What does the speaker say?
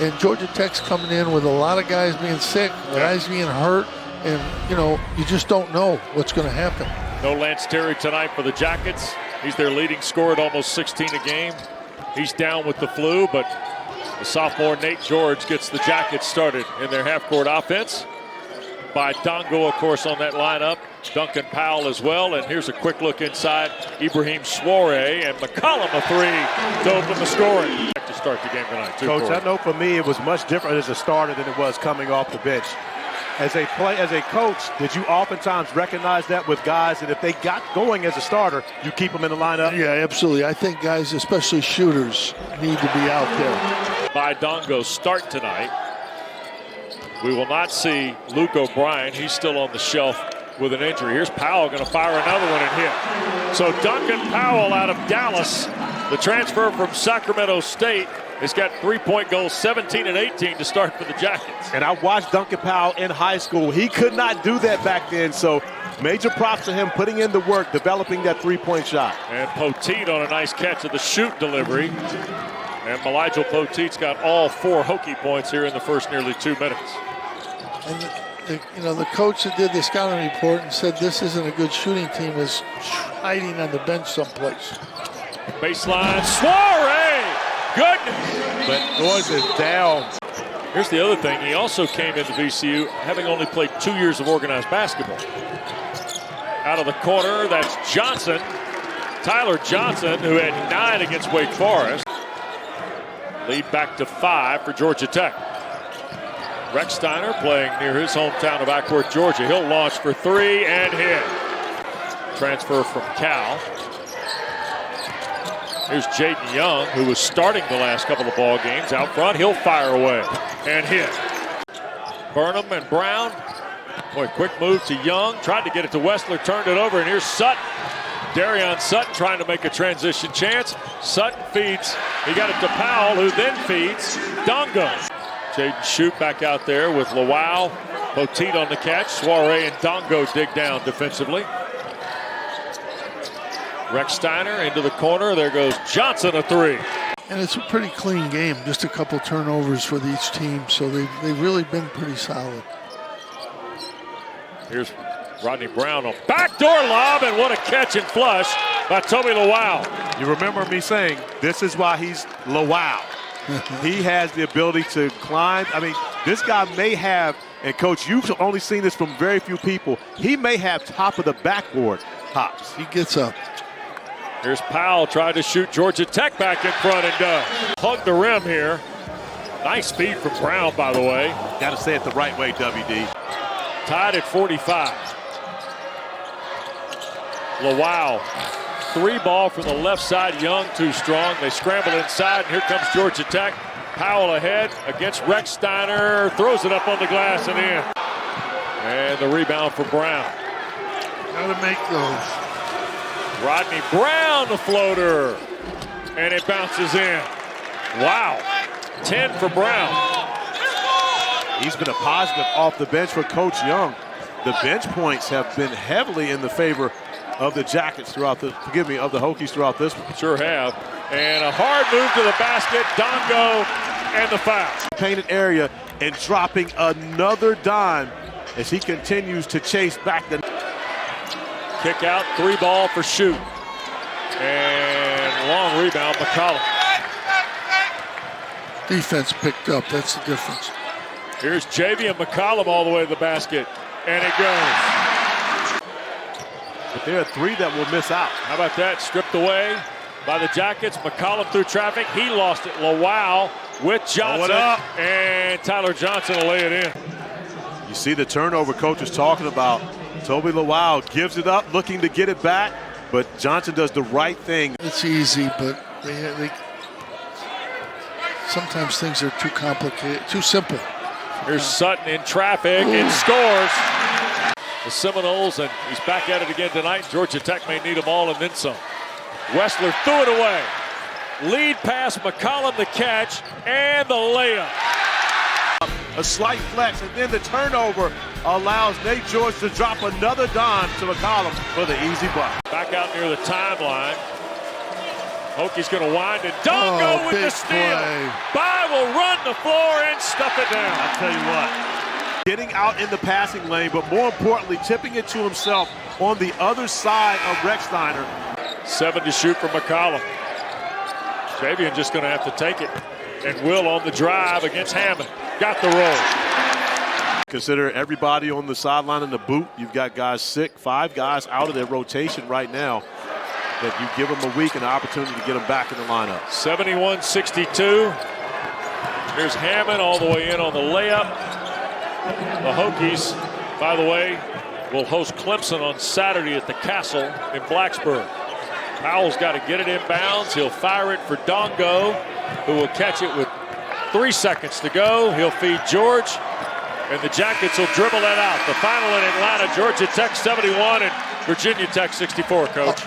And Georgia Tech's coming in with a lot of guys being sick, guys being hurt, and, you know, you just don't know what's going to happen. No Lance Terry tonight for the Jackets. He's their leading scorer at almost 16 a game. He's down with the flu, but the sophomore Nate George gets the Jackets started in their half-court offense. By Ndongo, of course, on that lineup. Duncan Powell as well. And here's a quick look inside. Ibrahim Soiree and McCollum a three to open the scoring. To start the game tonight, too, Coach, Corey. I know for me it was much different as a starter than it was coming off the bench. As a coach, did you oftentimes recognize that with guys that if they got going as a starter, you keep them in the lineup? Yeah, absolutely. I think guys, especially shooters, need to be out there. By Ndongo start tonight. We will not see Luke O'Brien. He's still on the shelf with an injury. Here's Powell going to fire another one and hit. So Duncan Powell out of Dallas, the transfer from Sacramento State, has got 3-point goals, 17 and 18 to start for the Jackets. And I watched Duncan Powell in high school. He could not do that back then, so major props to him putting in the work, developing that three-point shot. And Poteet on a nice catch of the shoot delivery. And Maligel Poteet's got all 4 Hokie points here in the first nearly 2 minutes. And the coach that did the scouting report and said this isn't a good shooting team is hiding on the bench someplace. Baseline, Soiree! Goodness! But Noyes is down. Here's the other thing. He also came into VCU having only played 2 years of organized basketball. Out of the corner, that's Johnson. Tyler Johnson, who had 9 against Wake Forest. Lead back to 5 for Georgia Tech. Recksteiner playing near his hometown of Acworth, Georgia. He'll launch for 3 and hit. Transfer from Cal. Here's Jaden Young, who was starting the last couple of ball games. Out front, he'll fire away and hit. Burnham and Brown. Boy, quick move to Young. Tried to get it to Wessler, turned it over, and here's Sutton. Darion Sutton trying to make a transition chance. Sutton feeds. He got it to Powell, who then feeds Ndongo. Jaden Shute back out there with Lawal. Poteet on the catch. Soiree and Ndongo dig down defensively. Recksteiner into the corner. There goes Johnson, a 3. And it's a pretty clean game. Just a couple turnovers for each team, so they've really been pretty solid. Here's Rodney Brown on backdoor lob, and what a catch and flush by Tobi Lawal. You remember me saying this is why he's Lawal. He has the ability to climb. I mean, this guy may have, and Coach, you've only seen this from very few people, he may have top of the backboard hops. He gets up. Here's Powell trying to shoot Georgia Tech back in front and does. Hug the rim here. Nice speed from Brown, by the way. Got to say it the right way, WD. Tied at 45. Lawal. 3 ball from the left side. Young too strong. They scramble inside, and here comes Georgia Tech. Powell ahead against Recksteiner. Throws it up on the glass and in. And the rebound for Brown. Got to make those. Rodney Brown, the floater. And it bounces in. Wow. 10 for Brown. He's been a positive off the bench for Coach Young. The bench points have been heavily in the favor of the Jackets throughout the, of the Hokies throughout this one. Sure have. And a hard move to the basket. Ndongo and the foul. Painted area and dropping another dime as he continues to chase back the kick out, 3 ball for Shute. And long rebound, McCollum. Defense picked up, that's the difference. Here's Javian McCollum all the way to the basket. And it goes. But there are 3 that will miss out. How about that? Stripped away by the Jackets. McCollum through traffic. He lost it. Lawal with Johnson. And Tyler Johnson will lay it in. You see the turnover coach is talking about. Tobi Lawal gives it up, looking to get it back. But Johnson does the right thing. It's easy, but they sometimes things are too complicated, too simple. Here's Sutton in traffic and scores. The Seminoles, and he's back at it again tonight. Georgia Tech may need them all and then some. Wessler threw it away. Lead pass, McCollum the catch, and the layup. A slight flex, and then the turnover allows Nate George to drop another dime to McCollum for the easy bucket. Back out near the timeline. Hokies going to wind, and Ndongo with the steal. Baye will run the floor and stuff it down. I tell you what, getting out in the passing lane, but more importantly, tipping it to himself on the other side of Recksteiner. 7 to shoot for McCollum. Javian just going to have to take it, and will on the drive against Hammond. Got the roll. Consider everybody on the sideline in the boot. You've got guys sick, 5 guys out of their rotation right now. That you give them a week and an opportunity to get them back in the lineup. 71-62. Here's Hammond all the way in on the layup. The Hokies, by the way, will host Clemson on Saturday at the Castle in Blacksburg. Powell's got to get it inbounds. He'll fire it for Ndongo, who will catch it with 3 seconds to go. He'll feed George, and the Jackets will dribble that out. The final in Atlanta, Georgia Tech 71 and Virginia Tech 64, Coach.